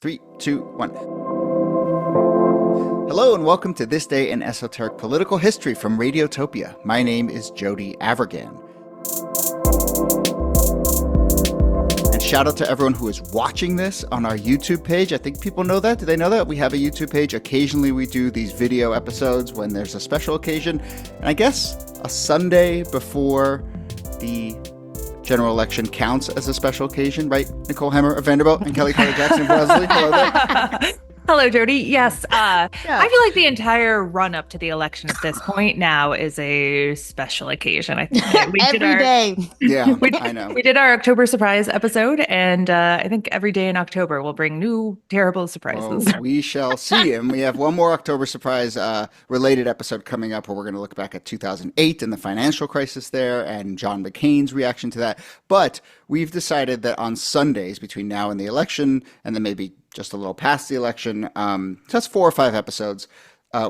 Three, two, one. Hello and welcome to This Day in Esoteric Political History from Radiotopia. My name is Jody Avergan. And shout out to everyone who is watching this on our YouTube page. I think people know that. Do they know that? We have a YouTube page. Occasionally we do these video episodes when there's a special occasion. And I guess a Sunday before the general election counts as a special occasion, right? Nicole Hemmer of Vanderbilt and Kellie Jackson of Wellesley. Hello there. Hello, Jody. Yes. I feel like the entire run up to the election at this point now is a special occasion. I think we every day. Yeah, I know. We did our October surprise episode, and I think every day in October will bring new terrible surprises. Oh, we shall see. And we have one more October surprise related episode coming up where we're going to look back at 2008 and the financial crisis there and John McCain's reaction to that. But we've decided that on Sundays between now and the election, and then maybe just a little past the election, so that's 4 or 5 episodes,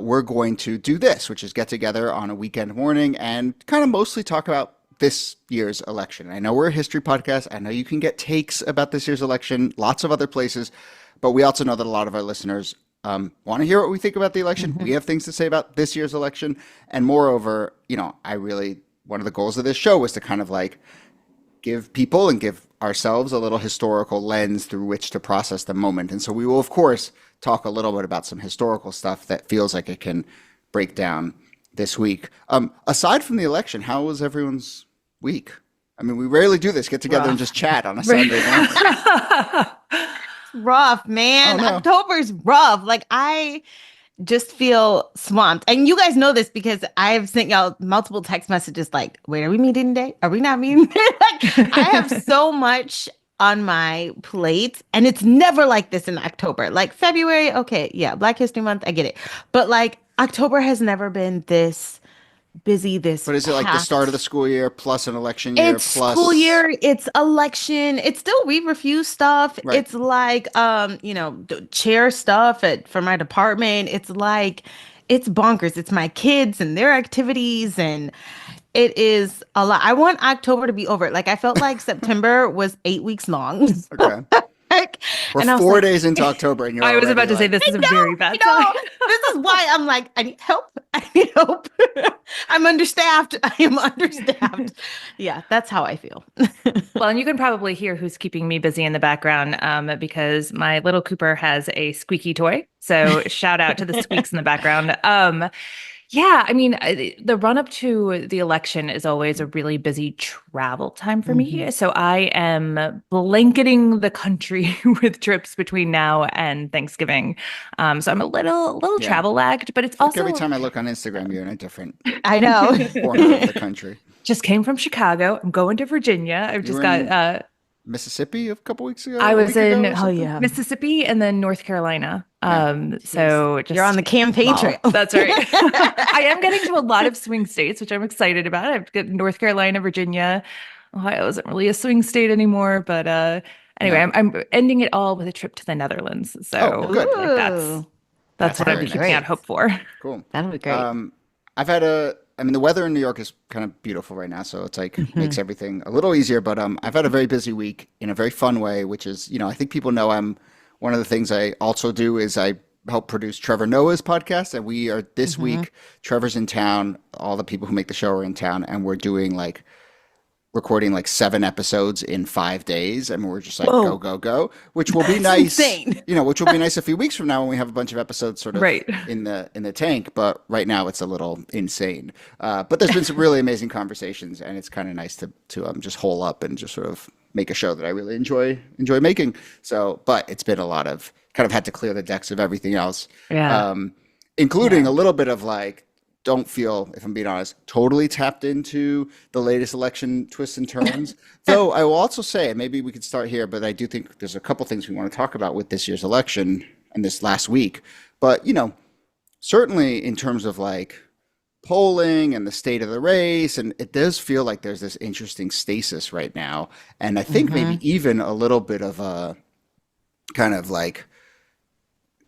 we're going to do this, which is get together on a weekend morning and kind of mostly talk about this year's election. I know we're a history podcast. I know you can get takes about this year's election, lots of other places, but we also know that a lot of our listeners want to hear what we think about the election. Mm-hmm. We have things to say about this year's election. And moreover, one of the goals of this show was to kind of like give people and give ourselves a little historical lens through which to process the moment. And so we will, of course, talk a little bit about some historical stuff that feels like it can break down this week. Aside from the election, how was everyone's week? I mean, we rarely do this, get together and just chat on a Sunday morning. Rough, man. Oh, no. October's rough. Like, I just feel swamped. And you guys know this because I've sent y'all multiple text messages like, wait, are we meeting today? Are we not meeting today? Like, I have so much on my plate, and it's never like this in October. Like February, okay, yeah, Black History Month, I get it. But like October has never been this busy, this But is it like the start of the school year plus an election year it's plus school year, it's election, it's still we refuse stuff. Right. It's like chair stuff for my department. It's like it's bonkers. It's my kids and their activities, and it is a lot. I want October to be over. Like I felt like September was 8 weeks long. Okay. We're 4 days into October, and I was about to say this is a very bad sign. sign. This is why I'm like, I need help. I need help. I'm understaffed. I am understaffed. Yeah, that's how I feel. Well, and you can probably hear who's keeping me busy in the background because my little Cooper has a squeaky toy. So shout out to the squeaks in the background. Yeah, I mean, the run up to the election is always a really busy travel time for me. So I am blanketing the country with trips between now and Thanksgiving. So I'm a little travel lagged, but it's also every time I look on Instagram, you're in a different I know corner of the country. Just came from Chicago. I'm going to Virginia. I've just got Mississippi a couple weeks ago. I was in yeah, Mississippi and then North Carolina. So just, you're on the campaign trail. That's right. I am getting to a lot of swing states, which I'm excited about. I've got North Carolina, Virginia. Ohio isn't really a swing state anymore, but anyway, I'm ending it all with a trip to the Netherlands. So good. Like, that's what I'm keeping out hope for. Cool. That'll be great. The weather in New York is kind of beautiful right now, so it's like makes everything a little easier. But I've had a very busy week in a very fun way, which is, I think people know one of the things I also do is I help produce Trevor Noah's podcast, and we are this week. Trevor's in town. All the people who make the show are in town, and we're doing recording 7 episodes in 5 days, and we're just like go, which will be nice. Insane. Which will be nice a few weeks from now when we have a bunch of episodes sort of Right. in the tank. But right now it's a little insane. But there's been some really amazing conversations, and it's kind of nice to just hole up and just sort of make a show that I really enjoy making. So, but it's been a lot of kind of had to clear the decks of everything else, including a little bit of don't feel, if I'm being honest, totally tapped into the latest election twists and turns. Though I will also say, and maybe we could start here, but I do think there's a couple things we want to talk about with this year's election and this last week. But, certainly in terms of polling and the state of the race, and it does feel like there's this interesting stasis right now. And I think maybe even a little bit of a kind of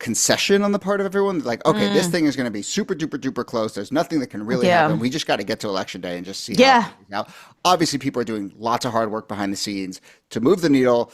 concession on the part of everyone. Like, okay, this thing is going to be super duper duper close. There's nothing that can really happen. We just got to get to election day and just see how it plays out. Obviously, people are doing lots of hard work behind the scenes to move the needle,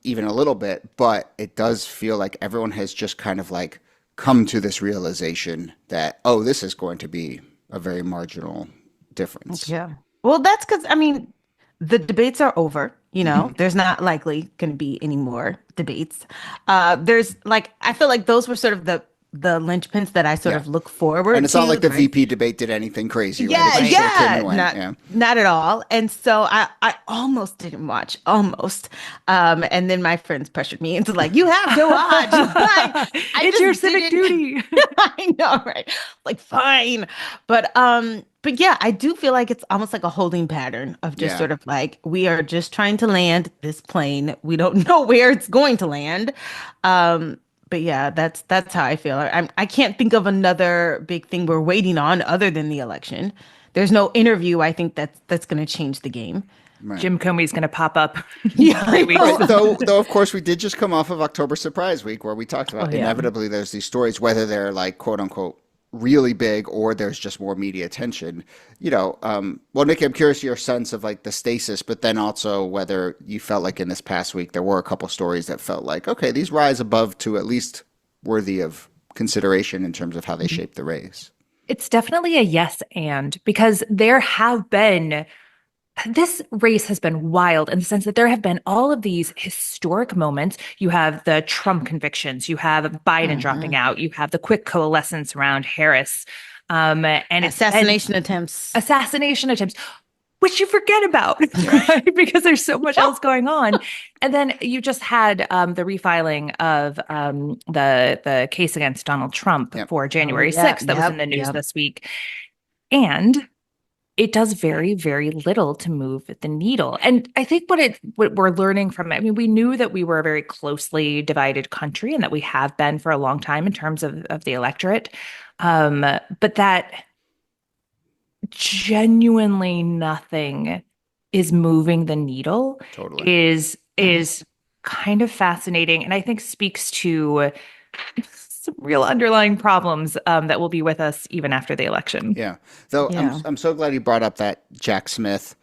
even a little bit. But it does feel like everyone has just kind of like come to this realization that, oh, this is going to be a very marginal difference. Yeah. Well, that's because, I mean, the debates are over. You know, there's not likely going to be any more debates. There's like, I feel like those were sort of the linchpins that I sort of look forward to. And it's not like the VP debate did anything crazy. Not at all. And so I almost didn't watch, and then my friends pressured me into like, you have to watch. Like, it's your civic duty. I know, right? Like, fine. But yeah, I do feel like it's almost like a holding pattern of just sort of like, we are just trying to land this plane. We don't know where it's going to land. But yeah, that's how I feel. I can't think of another big thing we're waiting on other than the election. There's no interview, I think, that's going to change the game. Right. Jim Comey's going to pop up. Though, of course, we did just come off of October Surprise Week, where we talked about inevitably there's these stories, whether they're like, quote unquote, really big or there's just more media attention. Well, Niki, I'm curious your sense of like the stasis, but then also whether you felt like in this past week there were a couple stories that felt like, okay, these rise above to at least worthy of consideration in terms of how they shape the race. It's definitely a yes and, because there have been, this race has been wild in the sense that there have been all of these historic moments. You have the Trump convictions, you have Biden dropping out, you have the quick coalescence around Harris, and assassination attempts, which you forget about, right? Because there's so much else going on. And then you just had the refiling of the case against Donald Trump for January 6th that was in the news this week. And it does very, very little to move the needle. And I think what we're learning from it, I mean, we knew that we were a very closely divided country and that we have been for a long time in terms of the electorate. But that genuinely nothing is moving the needle is kind of fascinating. And I think speaks to some real underlying problems that will be with us even after the election. Yeah. Though I'm so glad you brought up that Jack Smith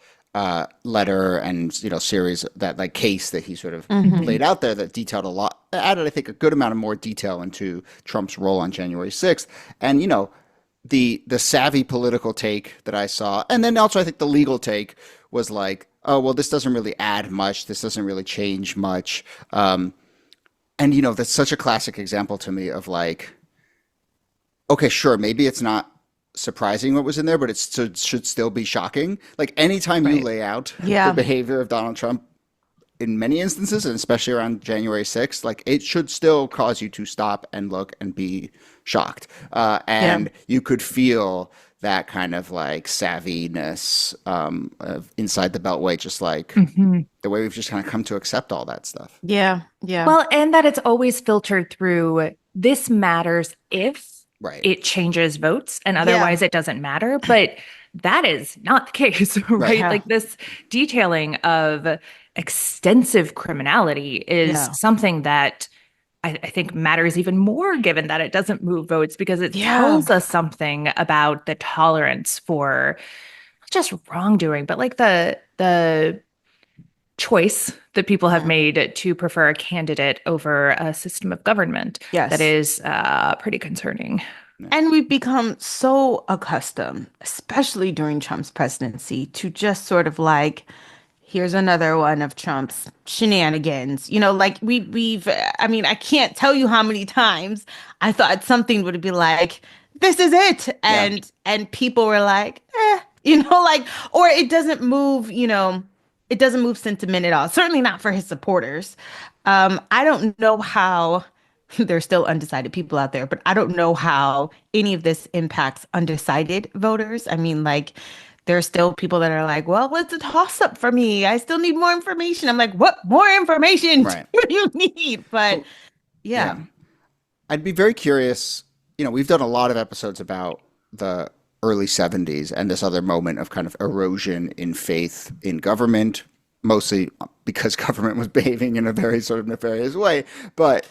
letter and series, that like case that he sort of laid out there that detailed a lot, added I think a good amount of more detail into Trump's role on January 6th. And the savvy political take that I saw, and then also I think the legal take was like, oh well, this doesn't really add much, this doesn't really change much. And that's such a classic example to me of like, okay, sure, maybe it's not surprising what was in there, but it should still be shocking. Like anytime you lay out the behavior of Donald Trump in many instances, and especially around January 6th, like it should still cause you to stop and look and be shocked. And you could feel that kind of like savviness inside the Beltway, just like the way we've just kind of come to accept all that stuff. Yeah. Yeah. Well, and that it's always filtered through, this matters if it changes votes, and otherwise it doesn't matter. But that is not the case, right? Like this detailing of extensive criminality is something that I think matters even more, given that it doesn't move votes, because it tells us something about the tolerance for not just wrongdoing, but like the choice that people have made to prefer a candidate over a system of government. That is pretty concerning. And we've become so accustomed, especially during Trump's presidency, to just sort of like, here's another one of Trump's shenanigans. Like I mean, I can't tell you how many times I thought something would be like, this is it. And people were like, like, or it doesn't move, it doesn't move sentiment at all. Certainly not for his supporters. I don't know how, there's still undecided people out there, but I don't know how any of this impacts undecided voters. I mean, like, there's still people that are like, well, what's a toss up for me? I still need more information. I'm like, what more information do you need? But I'd be very curious. We've done a lot of episodes about the early 70s and this other moment of kind of erosion in faith in government, mostly because government was behaving in a very sort of nefarious way. But,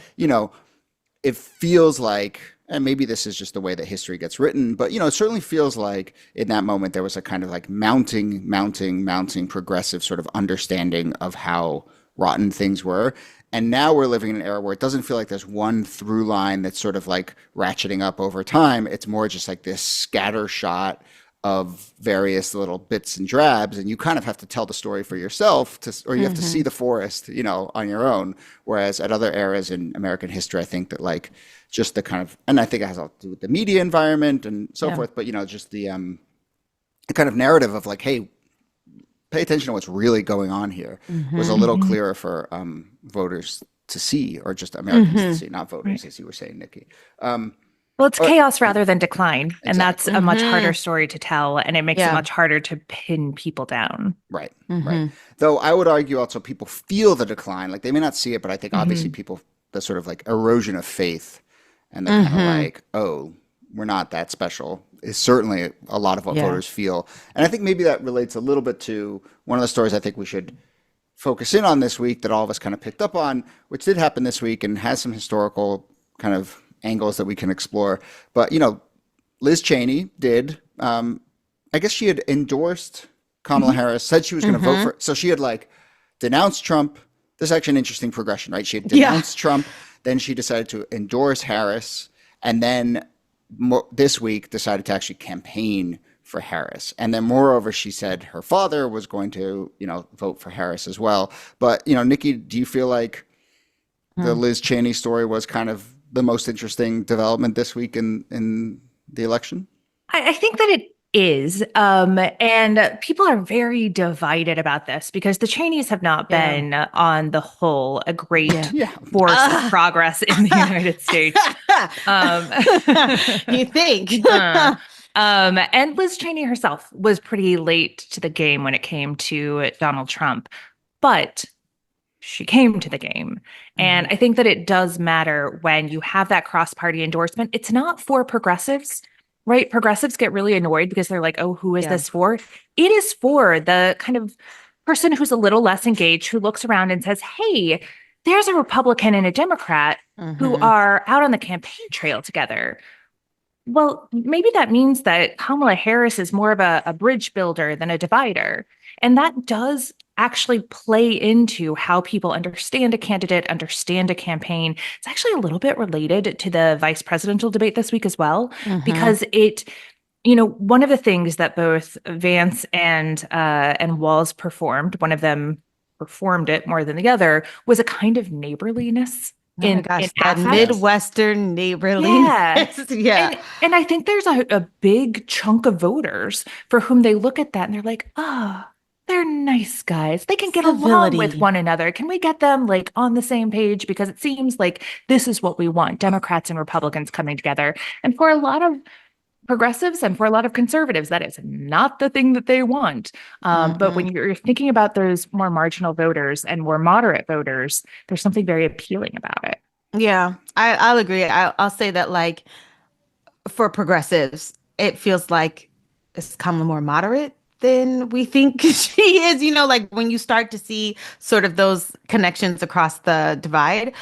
it feels like, and maybe this is just the way that history gets written, but it certainly feels like in that moment there was a kind of like mounting progressive sort of understanding of how rotten things were. And now we're living in an era where it doesn't feel like there's one through line that's sort of like ratcheting up over time. It's more just like this scatter shot of various little bits and drabs, and you kind of have to tell the story for yourself or you have to see the forest, on your own. Whereas at other eras in American history, I think that like just the kind of, and I think it has all to do with the media environment and so forth, but just the kind of narrative of like, hey, pay attention to what's really going on here was a little clearer for voters to see, or just Americans to see, not voters, as you were saying, Niki. Well, it's chaos rather than decline. Exactly. And that's a much harder story to tell. And it makes it much harder to pin people down. Right. Right. Though I would argue also people feel the decline. Like they may not see it, but I think obviously people, the sort of like erosion of faith and the kind of like, oh, we're not that special is certainly a lot of what voters feel. And I think maybe that relates a little bit to one of the stories I think we should focus in on this week that all of us kind of picked up on, which did happen this week and has some historical kind of angles that we can explore. But, Liz Cheney did, I guess she had endorsed Kamala Harris, said she was going to vote for, so she had like denounced Trump. This is actually an interesting progression, right? She had denounced Trump, then she decided to endorse Harris, and then this week decided to actually campaign for Harris. And then moreover, she said her father was going to, vote for Harris as well. But, Niki, do you feel like the Liz Cheney story was kind of the most interesting development this week in the election? I think that it is. And people are very divided about this because the Cheneys have not been, on the whole, a great force of progress in the United States. You think? And Liz Cheney herself was pretty late to the game when it came to Donald Trump. But she came to the game. And I think that it does matter when you have that cross-party endorsement. It's not for progressives, right? Progressives get really annoyed because they're like, oh, who is this for? It is for the kind of person who's a little less engaged, who looks around and says, hey, there's a Republican and a Democrat who are out on the campaign trail together. Well, maybe that means that Kamala Harris is more of a bridge builder than a divider. And that does actually play into how people understand a candidate, understand a campaign. It's actually a little bit related to the vice presidential debate this week as well, because it, one of the things that both Vance and Walz performed, one of them performed it more than the other, was a kind of neighborliness. That Midwestern neighborliness. And I think there's a big chunk of voters for whom they look at that and they're like, they're nice guys. They can get along with one another. Can we get them like on the same page? Because it seems like this is what we want, Democrats and Republicans coming together. And for a lot of progressives and for a lot of conservatives, that is not the thing that they want. But when you're thinking about those more marginal voters and more moderate voters, there's something very appealing about it. Yeah, I'll agree. I'll say that like for progressives, it feels like it's Kamala more moderate than we think she is, like when you start to see sort of those connections across the divide.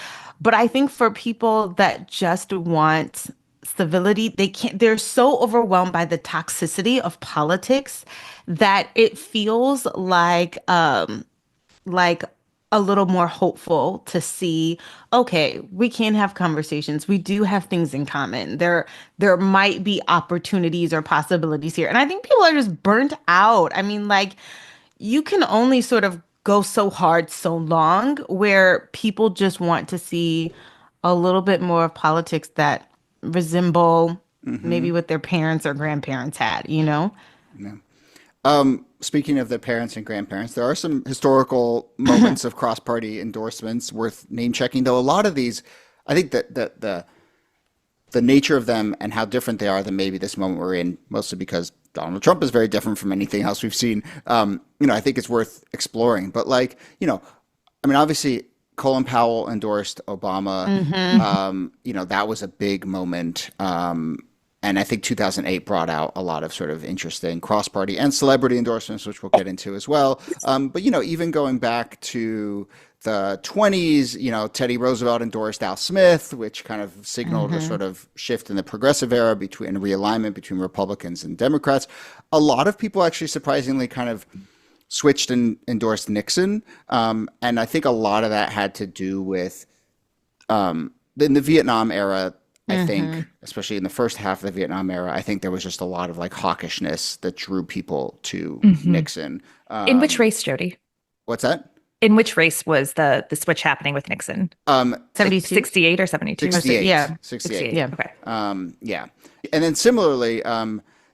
But I think for people that just want civility, they're so overwhelmed by the toxicity of politics that it feels like a little more hopeful to see, okay, we can have conversations. We do have things in common. There might be opportunities or possibilities here. And I think people are just burnt out. I mean, like, you can only sort of go so hard so long where people just want to see a little bit more of politics that resemble maybe what their parents or grandparents had, Yeah. Speaking of the parents and grandparents, there are some historical moments of cross-party endorsements worth name-checking, though a lot of these, I think that the nature of them and how different they are than maybe this moment we're in, mostly because Donald Trump is very different from anything else we've seen, I think it's worth exploring. But obviously Colin Powell endorsed Obama. That was a big moment. And I think 2008 brought out a lot of sort of interesting cross-party and celebrity endorsements, which we'll get into as well. But, even going back to the 20s, Teddy Roosevelt endorsed Al Smith, which kind of signaled a sort of shift in the progressive era between realignment between Republicans and Democrats. A lot of people actually surprisingly kind of switched and endorsed Nixon. And I think a lot of that had to do with in the Vietnam era. I think, especially in the first half of the Vietnam era, I think there was just a lot of like hawkishness that drew people to Nixon. In which race, Jody? What's that? In which race was the switch happening with Nixon? 72? 68 or 72? 68. Yeah. 68. Yeah. Okay. Yeah. And then similarly,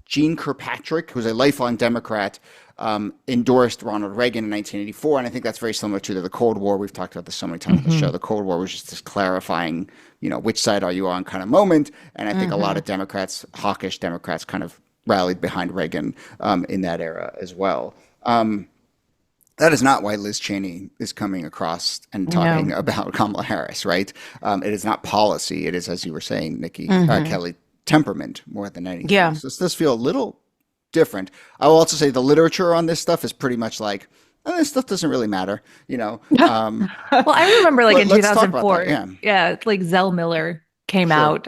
Jeane Kirkpatrick, who's a lifelong Democrat, endorsed Ronald Reagan in 1984. And I think that's very similar to the Cold War. We've talked about this so many times on the show. The Cold War was just this clarifying, which side are you on kind of moment. And I think a lot of Democrats, hawkish Democrats, kind of rallied behind Reagan in that era as well. That is not why Liz Cheney is coming across and talking about Kamala Harris, right? It is not policy. It is, as you were saying, Niki, Kellie, temperament more than anything. Yeah. So this does feel a little different. I will also say the literature on this stuff is pretty much like, this stuff doesn't really matter, Well, I remember like in let's talk about 2004, that, like Zell Miller came out.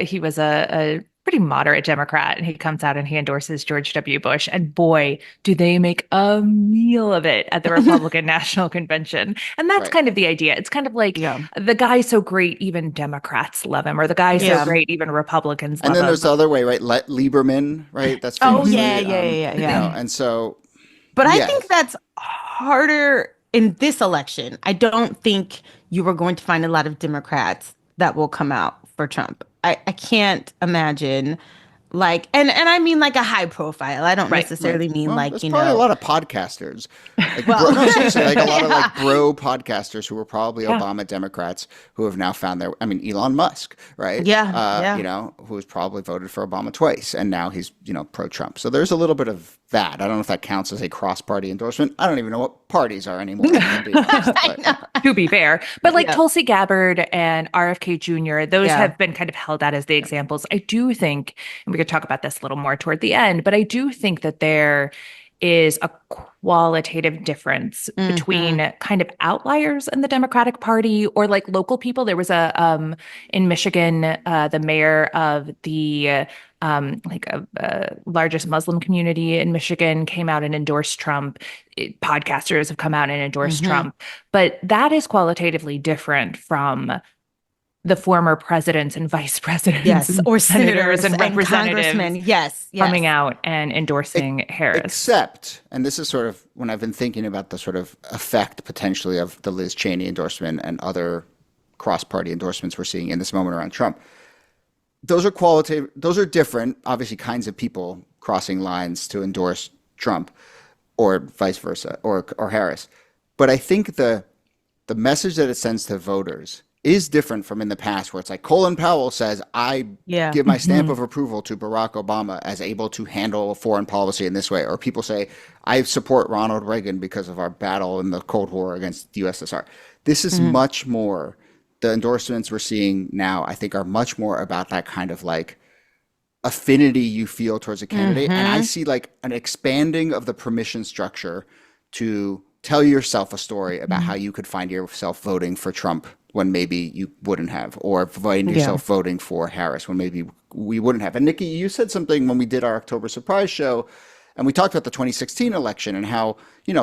He was a pretty moderate Democrat, and he comes out and he endorses George W. Bush. And boy, do they make a meal of it at the Republican National Convention. And that's kind of the idea. It's kind of like the guy's so great, even Democrats love him, or the guy's so great, even Republicans love him. And then there's the other way, right? Lieberman, right? That's famously, and so, but I think that's harder in this election. I don't think you are going to find a lot of Democrats that will come out for Trump. I can't imagine like, and I mean like a high profile. I don't necessarily mean well, like, there's probably a lot of podcasters. Like, no, seriously, like a lot of like bro podcasters who were probably Obama Democrats who have now found their, Elon Musk, right? Who has probably voted for Obama twice and now he's, pro-Trump. So there's a little bit of that. I don't know if that counts as a cross-party endorsement. I don't even know what parties are anymore. To be fair. But like Tulsi Gabbard and RFK Jr., those have been kind of held out as the examples. I do think, and we could talk about this a little more toward the end, but I do think that there is a qualitative difference between kind of outliers in the Democratic Party or like local people. There was in Michigan, the mayor of the largest Muslim community in Michigan came out and endorsed Trump. Podcasters have come out and endorsed Trump. But that is qualitatively different from the former presidents and vice presidents, or senators and representatives, congressmen, coming out and endorsing Harris. Except, and this is sort of when I've been thinking about the sort of effect potentially of the Liz Cheney endorsement and other cross-party endorsements we're seeing in this moment around Trump. Those are qualitative. Those are different, obviously, kinds of people crossing lines to endorse Trump, or vice versa, or Harris. But I think the message that it sends to voters is different from in the past, where it's like Colin Powell says, I give my stamp of approval to Barack Obama as able to handle foreign policy in this way. Or people say, I support Ronald Reagan because of our battle in the Cold War against the USSR. This is much more, the endorsements we're seeing now, I think, are much more about that kind of like affinity you feel towards a candidate. And I see like an expanding of the permission structure to tell yourself a story about how you could find yourself voting for Trump when maybe you wouldn't have, or finding yourself voting for Harris when maybe we wouldn't have. And Niki, you said something when we did our October surprise show, and we talked about the 2016 election and how,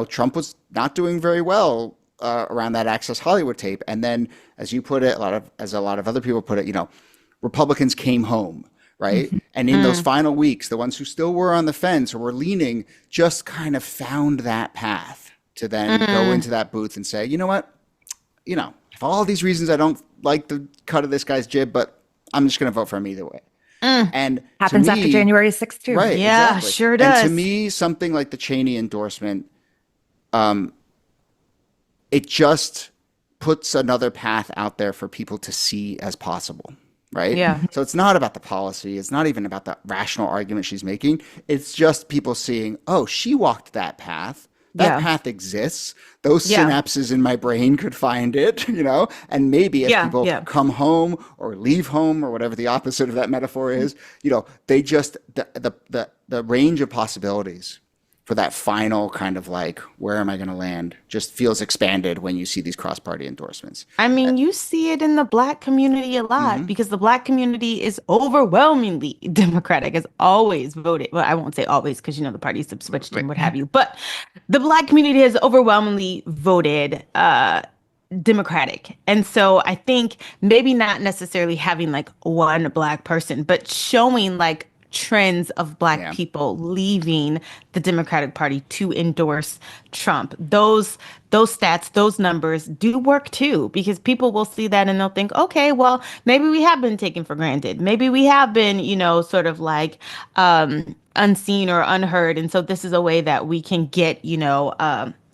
Trump was not doing very well around that Access Hollywood tape. And then, as you put it, as a lot of other people put it, Republicans came home, right? And in those final weeks, the ones who still were on the fence or were leaning just kind of found that path to then go into that booth and say, you know what, for all these reasons, I don't like the cut of this guy's jib, but I'm just going to vote for him either way. And happens after January 6th too. Right. Yeah, exactly. sure does. And to me, something like the Cheney endorsement, it just puts another path out there for people to see as possible. Right. Yeah. So it's not about the policy. It's not even about the rational argument she's making. It's just people seeing, oh, she walked that path. that Yeah. path exists. Those Yeah. synapses in my brain could find it, and maybe as Yeah, people yeah. come home or leave home or whatever the opposite of that metaphor is, they just, the range of possibilities for that final kind of like, where am I going to land, just feels expanded when you see these cross-party endorsements. I mean, you see it in the Black community a lot because the Black community is overwhelmingly Democratic, has always voted. Well, I won't say always because, the parties have switched and what have you. But the Black community has overwhelmingly voted Democratic. And so I think maybe not necessarily having like one Black person, but showing like trends of Black Yeah. people leaving the Democratic Party to endorse Trump. Those stats, those numbers do work too, because people will see that and they'll think, okay, well, maybe we have been taken for granted. Maybe we have been, sort of like unseen or unheard. And so this is a way that we can get,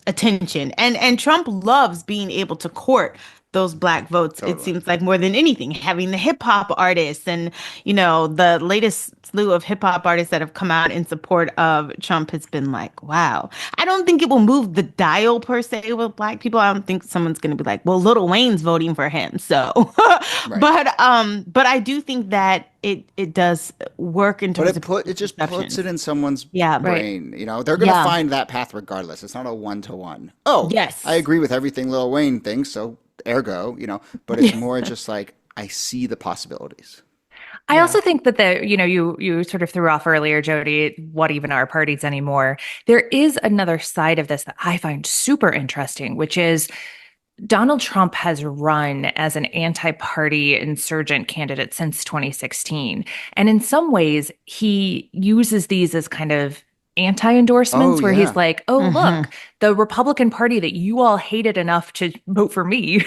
attention. And Trump loves being able to court those Black votes. Totally. It seems like more than anything, having the hip hop artists and, the latest slew of hip hop artists that have come out in support of Trump has been like, wow. I don't think it will move the dial per se with Black people. I don't think someone's going to be like, well, Lil Wayne's voting for him. So, Right. but I do think that it does work in terms But it just puts it in someone's Yeah. brain. They're going to find that path regardless. It's not a one-to-one. Oh, Yes. I agree with everything Lil Wayne thinks, so ergo, but it's more just like, I see the possibilities. I also think that you sort of threw off earlier, Jody, what even are parties anymore? There is another side of this that I find super interesting, which is Donald Trump has run as an anti-party insurgent candidate since 2016. And in some ways, he uses these as kind of anti-endorsements where he's like, oh, look, the Republican Party that you all hated enough to vote for me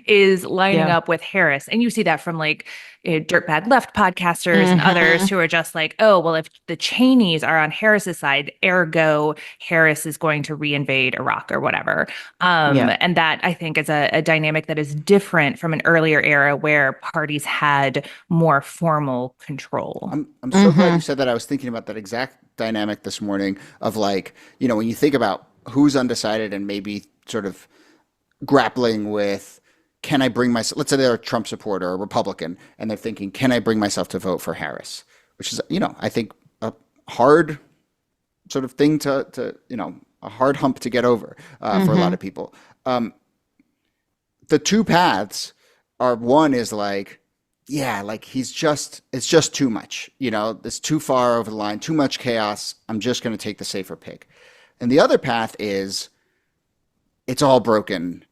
is lining up with Harris. And you see that from like dirtbag left podcasters and others who are just like, oh, well, if the Cheneys are on Harris's side, ergo Harris is going to reinvade Iraq or whatever. And that I think is a dynamic that is different from an earlier era where parties had more formal control. I'm so glad you said that. I was thinking about that exact dynamic this morning of like, when you think about who's undecided and maybe sort of grappling with, can I bring myself, let's say they're a Trump supporter or a Republican, and they're thinking, can I bring myself to vote for Harris? Which is, I think a hard sort of thing to a hard hump to get over for a lot of people. The two paths are, one is like, yeah, like it's just too much, it's too far over the line, too much chaos. I'm just going to take the safer pick. And the other path is, it's all broken,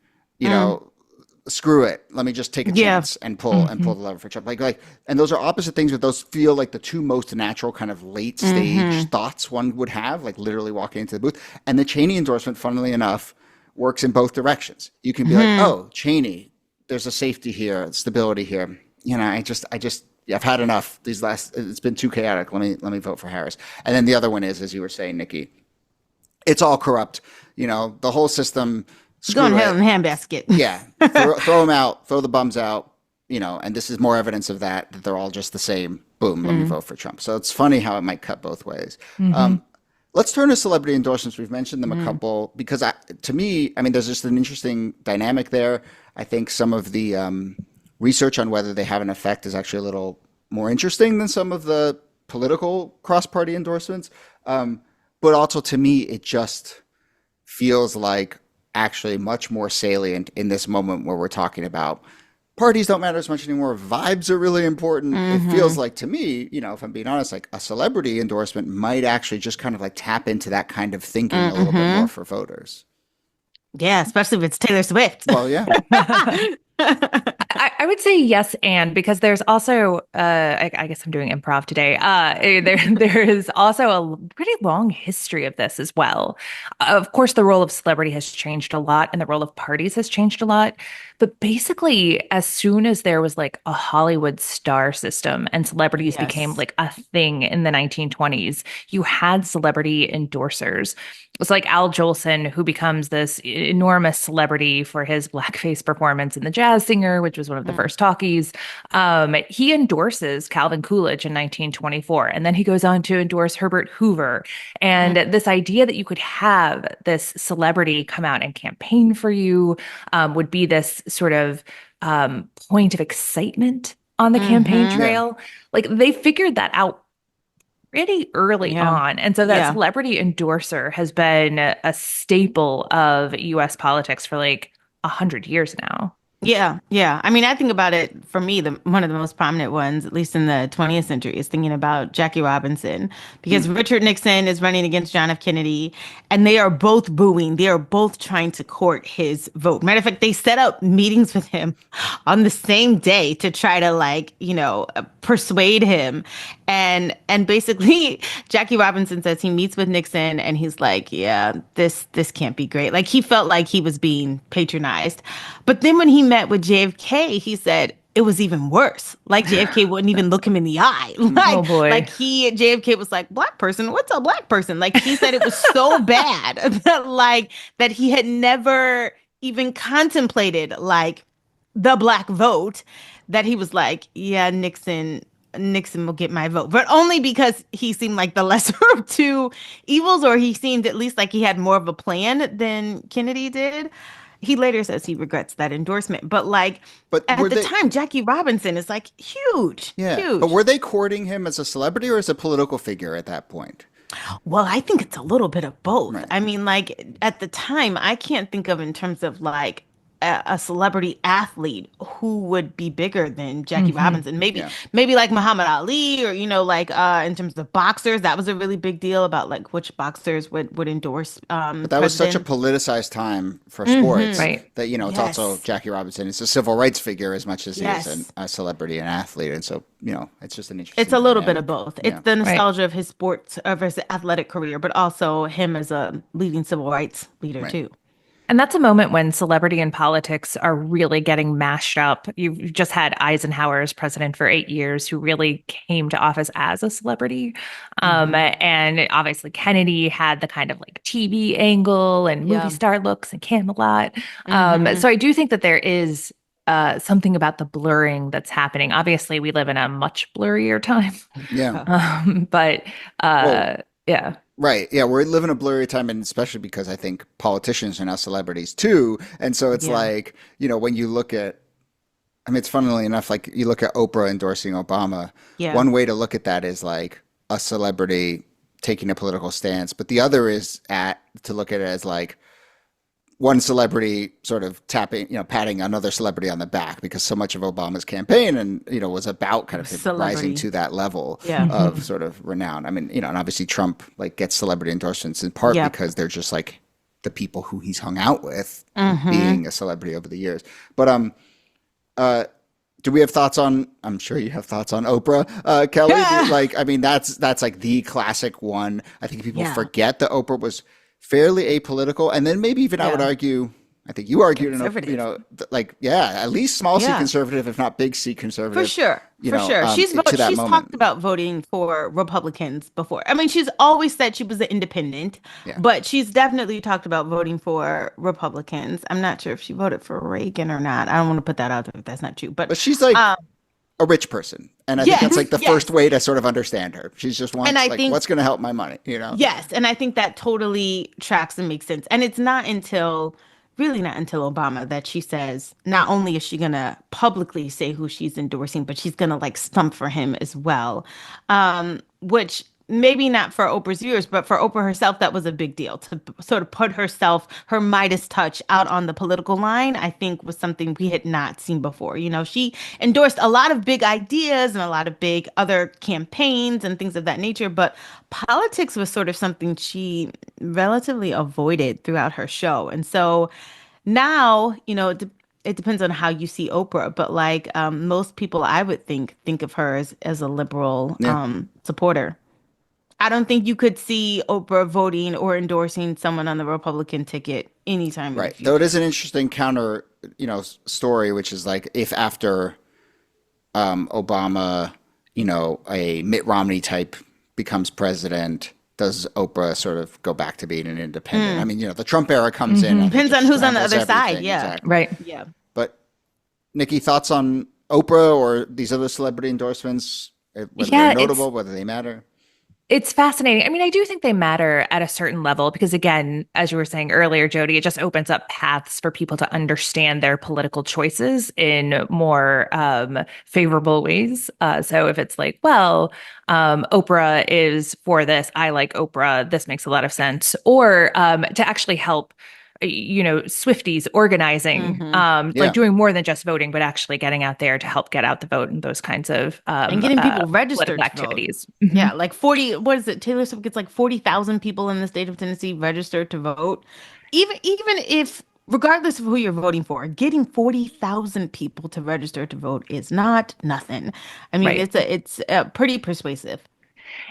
screw it. Let me just take a chance and pull the lever for Trump. Like, and those are opposite things, but those feel like the two most natural kind of late stage thoughts one would have, like literally walking into the booth. And the Cheney endorsement, funnily enough, works in both directions. You can be like, oh, Cheney, there's a safety here, stability here. I've had enough. It's been too chaotic. Let me vote for Harris. And then the other one is, as you were saying, Niki, it's all corrupt. The whole system. Going hell in a handbasket. Yeah. Throw them out, throw the bums out, and this is more evidence of that they're all just the same. Boom, let me vote for Trump. So it's funny how it might cut both ways. Let's turn to celebrity endorsements. We've mentioned them a couple because to me, there's just an interesting dynamic there. I think some of the research on whether they have an effect is actually a little more interesting than some of the political cross-party endorsements. But also to me, it just feels like actually much more salient in this moment where we're talking about parties don't matter as much anymore. Vibes are really important. It feels like to me, if I'm being honest, like a celebrity endorsement might actually just kind of like tap into that kind of thinking a little bit more for voters. Yeah, especially if it's Taylor Swift. Well, yeah. I would say yes, and because there's also, I guess I'm doing improv today. There is also a pretty long history of this as well. Of course, the role of celebrity has changed a lot, and the role of parties has changed a lot. But basically, as soon as there was like a Hollywood star system and celebrities became Yes. like a thing in the 1920s, you had celebrity endorsers. It's like Al Jolson, who becomes this enormous celebrity for his blackface performance in The Jazz Singer, which was one of the Mm. first talkies. He endorses Calvin Coolidge in 1924, and then he goes on to endorse Herbert Hoover. And Mm. this idea that you could have this celebrity come out and campaign for you would be this sort of point of excitement on the campaign Mm-hmm. Yeah. trail. Like they figured that out pretty early Yeah. on. And so that Yeah. celebrity endorser has been a staple of US politics for like 100 years now. Yeah, yeah. I mean, I think about it for me, one of the most prominent ones, at least in the 20th century, is thinking about Jackie Robinson Hmm. because Richard Nixon is running against John F. Kennedy, and they are both booing. They are both trying to court his vote. Matter of fact, they set up meetings with him on the same day to try to persuade him. And basically, Jackie Robinson says he meets with Nixon, and he's like, "Yeah, this can't be great." Like he felt like he was being patronized. But then when he met with JFK, he said it was even worse. Like JFK wouldn't even look him in the eye. Oh boy. JFK was like, "Black person, what's a black person?" Like he said it was so bad that he had never even contemplated like the black vote, that he was like, "Yeah, Nixon will get my vote," but only because he seemed like the lesser of two evils, or he seemed at least like he had more of a plan than Kennedy did. He later says he regrets that endorsement, but like But at were the they, time, Jackie Robinson is like huge, yeah, but huge. were they courting him as a celebrity or as a political figure at that point? Well, I think it's a little bit of both. Right. I mean, like at the time, I can't think of in terms of like a celebrity athlete who would be bigger than Jackie Mhm. Robinson. Maybe Yeah. maybe like Muhammad Ali, or in terms of boxers, that was a really big deal about like which boxers would endorse But that was such a presidents. politicized time for sports Hmm. Right. that, it's also Yes. Jackie Robinson is a civil rights figure as much as he is Yes. a celebrity and athlete. And so, it's just an It's interesting a little bit of dynamic. both. It's Yeah. the Right. nostalgia of his sports, of his athletic career, but also him as a leading civil rights leader Right. too. And that's a moment when celebrity and politics are really getting mashed up. You've just had Eisenhower as president for 8 years, who really came to office as a celebrity. Hmm. And obviously, Kennedy had the kind of like TV angle and movie Yeah. star looks and Camelot. Hmm. So I do think that there is something about the blurring that's happening. Obviously, we live in a much blurrier time. Yeah. But Well, yeah. right. Yeah. We're living a blurry time, and especially because I think politicians are now celebrities too. And so it's Yeah. like, when you look at, I mean, it's funnily enough, like you look at Oprah endorsing Obama, Yeah. one way to look at that is like a celebrity taking a political stance, but the other is to look at it as like one celebrity sort of tapping, patting another celebrity on the back because so much of Obama's campaign and, was about kind of him rising Celebrity. to that level Yeah. of sort of renown. I mean, and obviously Trump like gets celebrity endorsements in part Yep. because they're just like the people who he's hung out with Hmm. being a celebrity over the years. But uh do we have thoughts on, I'm sure you have thoughts on Oprah, Kelly? Like, I mean, that's like the classic one. I think people Yeah. forget that Oprah was fairly apolitical. And then maybe even I would Yeah. argue, I think you argued, Conservative. like, yeah, at least small c Yeah. conservative, if not big c For conservative, sure. For sure. to that She's moment. talked about voting for Republicans before. I mean, she's always said she was an independent, Yeah. but she's definitely talked about voting for Republicans. I'm not sure if she voted for Reagan or not. I don't want to put that out there if that's not true. But But she's like um a rich person. And I think that's yes, like the yes. first way to sort of understand her. She's just wants, And I like, think what's going to help my money? yes, and I think that totally tracks and makes sense. And it's really not until Obama that she says not only is she gonna publicly say who she's endorsing, but she's gonna like stump for him as well. Which maybe not for Oprah's viewers, but for Oprah herself, that was a big deal to sort of put herself, her Midas touch out on the political line, I think was something we had not seen before. She endorsed a lot of big ideas and a lot of big other campaigns and things of that nature, but politics was sort of something she relatively avoided throughout her show. And so now, it depends on how you see Oprah, but like most people I would think of her as a liberal Yeah. supporter. I don't think you could see Oprah voting or endorsing someone on the Republican ticket anytime in the Right. Though it future. is an interesting counter story, which is like if after Obama, a Mitt Romney type becomes president, does Oprah sort of go back to being an independent? I mean, the Trump era comes in. And Depends it on just who's on the other scrambles side. everything. Yeah. Exactly. Right. Yeah. But Niki, thoughts on Oprah or these other celebrity endorsements, whether Yeah, they're notable, whether they matter? it's fascinating. I mean, I do think they matter at a certain level because, again, as you were saying earlier, Jody, it just opens up paths for people to understand their political choices in more favorable ways. So if it's like, well, Oprah is for this, I like Oprah, this makes a lot of sense, or to actually help Swifties organizing, like Yeah. doing more than just voting, but actually getting out there to help get out the vote and those kinds of And getting people registered political to vote. activities. Yeah, like 40, what is it? Taylor Swift gets like 40,000 people in the state of Tennessee registered to vote. Even if, regardless of who you're voting for, getting 40,000 people to register to vote is not nothing. I mean, Right. it's pretty persuasive.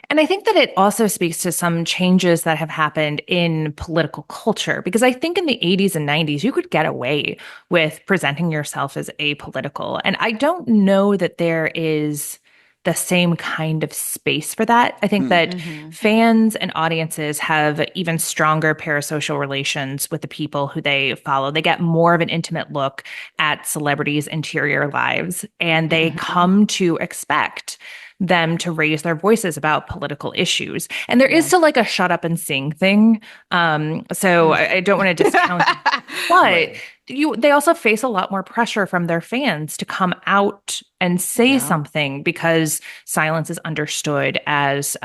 And I think that it also speaks to some changes that have happened in political culture, because I think in the 80s and 90s, you could get away with presenting yourself as apolitical. And I don't know that there is the same kind of space for that. I think that fans and audiences have even stronger parasocial relations with the people who they follow. They get more of an intimate look at celebrities' interior lives, and they come to expect them to raise their voices about political issues. And there is still like a shut up and sing thing. So I don't want to discount it. But they also face a lot more pressure from their fans to come out and say something, because silence is understood as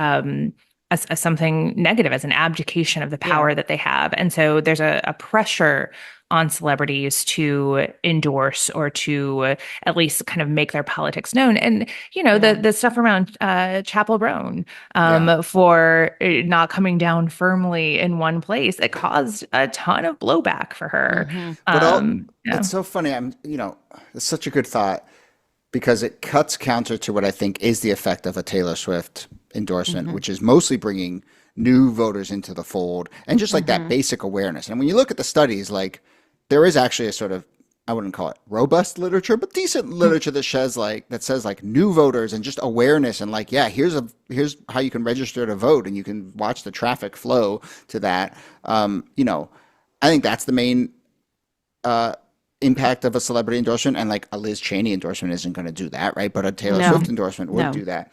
something negative, as an abdication of the power that they have. And so there's a pressure on celebrities to endorse or to at least kind of make their politics known. And, the stuff around Chapel Roan for not coming down firmly in one place, it caused a ton of blowback for her. But it's so funny. It's such a good thought because it cuts counter to what I think is the effect of a Taylor Swift endorsement, which is mostly bringing new voters into the fold and just like that basic awareness. And when you look at the studies, like there is actually a sort of, I wouldn't call it robust literature, but decent literature that says new voters and just awareness and like, yeah, here's how you can register to vote and you can watch the traffic flow to that. I think that's the main impact of a celebrity endorsement, and like a Liz Cheney endorsement isn't going to do that, right? But a Taylor Swift endorsement would do that.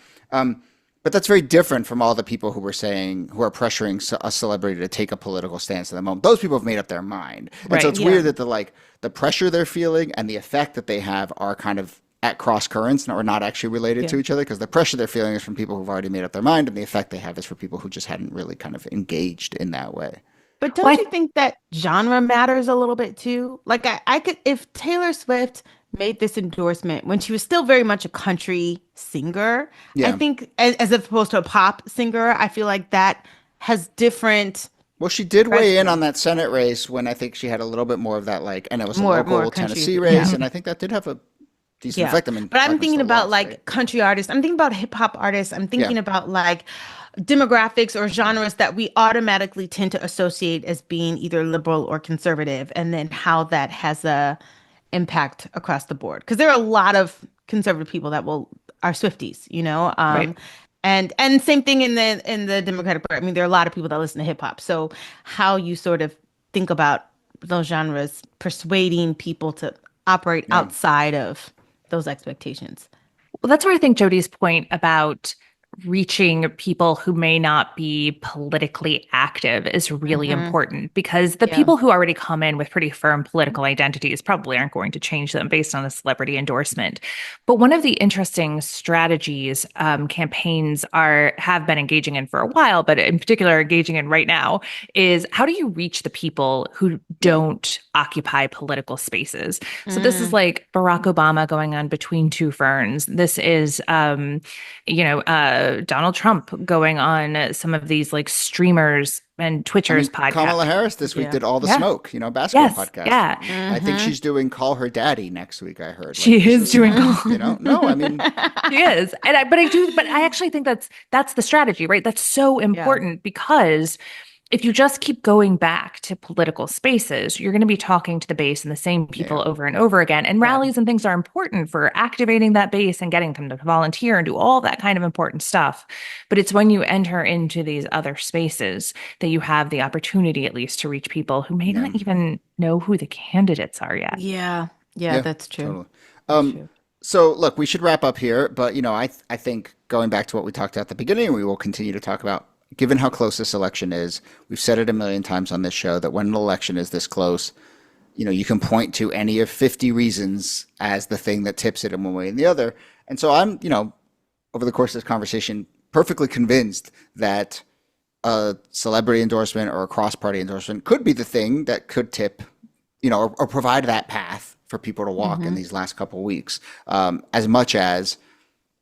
But that's very different from all the people who are pressuring a celebrity to take a political stance at the moment. Those people have made up their mind. And so it's weird that the pressure they're feeling and the effect that they have are kind of at cross currents or not actually related to each other, because the pressure they're feeling is from people who've already made up their mind, and the effect they have is for people who just hadn't really kind of engaged in that way. But don't you think that genre matters a little bit too? Like I could, if Taylor Swift made this endorsement when she was still very much a country singer, I think as opposed to a pop singer, I feel like that has different. Well, she did weigh in on that Senate race when I think she had a little bit more of that, and it was a local Tennessee race, and I think that did have a decent effect. I mean, but I'm thinking about country artists. I'm thinking about hip hop artists. I'm thinking about demographics or genres that we automatically tend to associate as being either liberal or conservative, and then how that has a impact across the board. Because there are a lot of conservative people that are Swifties, and same thing in the Democratic Party. I mean, there are a lot of people that listen to hip hop. So how you sort of think about those genres persuading people to operate outside of those expectations. Well, that's where I think Jody's point about reaching people who may not be politically active is really important, because the people who already come in with pretty firm political identities probably aren't going to change them based on a celebrity endorsement. But one of the interesting strategies campaigns have been engaging in for a while, but in particular engaging in right now, is how do you reach the people who don't occupy political spaces? So this is like Barack Obama going on Between Two Ferns. This is Donald Trump going on some of these like streamers and Twitchers podcasts. Kamala Harris this week did All the Smoke, basketball podcast. Yeah. I think she's doing Call Her Daddy next week, I heard. She is doing Call No, I mean she is. But I actually think that's the strategy, right? That's so important because if you just keep going back to political spaces, you're going to be talking to the base and the same people over and over again. And rallies and things are important for activating that base and getting them to volunteer and do all that kind of important stuff. But it's when you enter into these other spaces that you have the opportunity, at least, to reach people who may not even know who the candidates are yet. Yeah, that's true. Totally. That's true. So, look, we should wrap up here, but I think going back to what we talked about at the beginning, we will continue to talk about. Given how close this election is, we've said it a million times on this show that when an election is this close, you can point to any of 50 reasons as the thing that tips it in one way and the other. And so I'm, over the course of this conversation, perfectly convinced that a celebrity endorsement or a cross-party endorsement could be the thing that could tip, or provide that path for people to walk in these last couple of weeks, as much as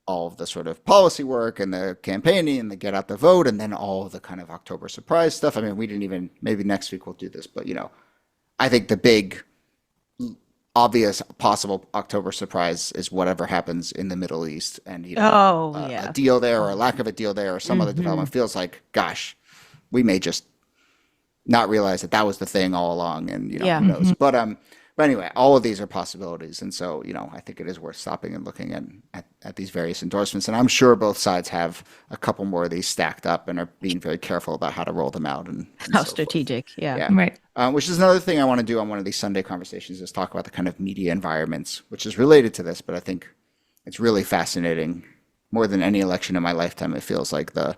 all of the sort of policy work and the campaigning and the get out the vote, and then all of the kind of October surprise stuff. I mean, we didn't even, maybe next week we'll do this, but I think the big obvious possible October surprise is whatever happens in the Middle East, and a deal there or a lack of a deal there or some other development feels like, gosh, we may just not realize that was the thing all along, and who knows. But anyway, all of these are possibilities. And so, I think it is worth stopping and looking at these various endorsements. And I'm sure both sides have a couple more of these stacked up and are being very careful about how to roll them out. And how so strategic. forth. Yeah. Right. Which is another thing I want to do on one of these Sunday conversations is talk about the kind of media environments, which is related to this. But I think it's really fascinating. More than any election in my lifetime, it feels like the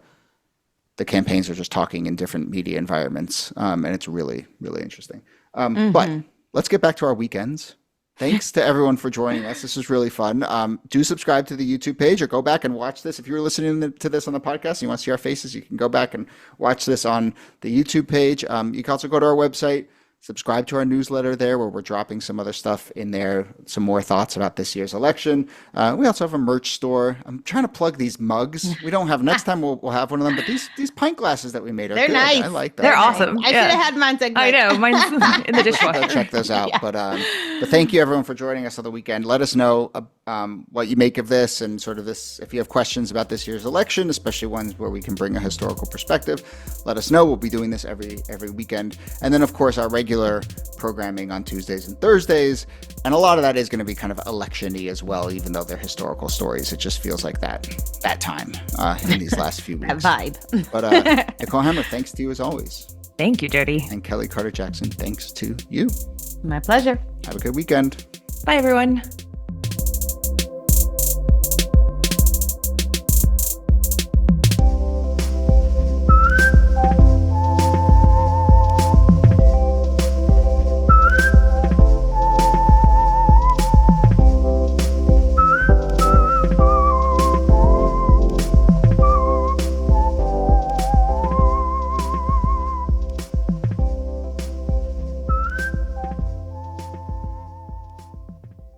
campaigns are just talking in different media environments. And it's really, really interesting. But let's get back to our weekends. Thanks to everyone for joining us. This was really fun. Do subscribe to the YouTube page or go back and watch this. If you're listening to this on the podcast and you want to see our faces, you can go back and watch this on the YouTube page. You can also go to our website, subscribe to our newsletter there where we're dropping some other stuff in there, some more thoughts about this year's election. We also have a merch store. I'm trying to plug these mugs. We don't have, next time we'll have one of them, but these pint glasses that we made are They're good. nice. I like them. They're awesome. I should have had mine. I know. Mine's in the dishwasher. Go check those out. But thank you everyone for joining us on the weekend. Let us know what you make of this and sort of this. If you have questions about this year's election, especially ones where we can bring a historical perspective, let us know. We'll be doing this every weekend. And then, of course, our regular programming on Tuesdays and Thursdays. And a lot of that is going to be kind of election-y as well, even though they're historical stories. It just feels like that time in these last few weeks. That vibe. But Nicole Hammer, thanks to you as always. Thank you, Jody. And Kellie Carter-Jackson, thanks to you. My pleasure. Have a good weekend. Bye, everyone.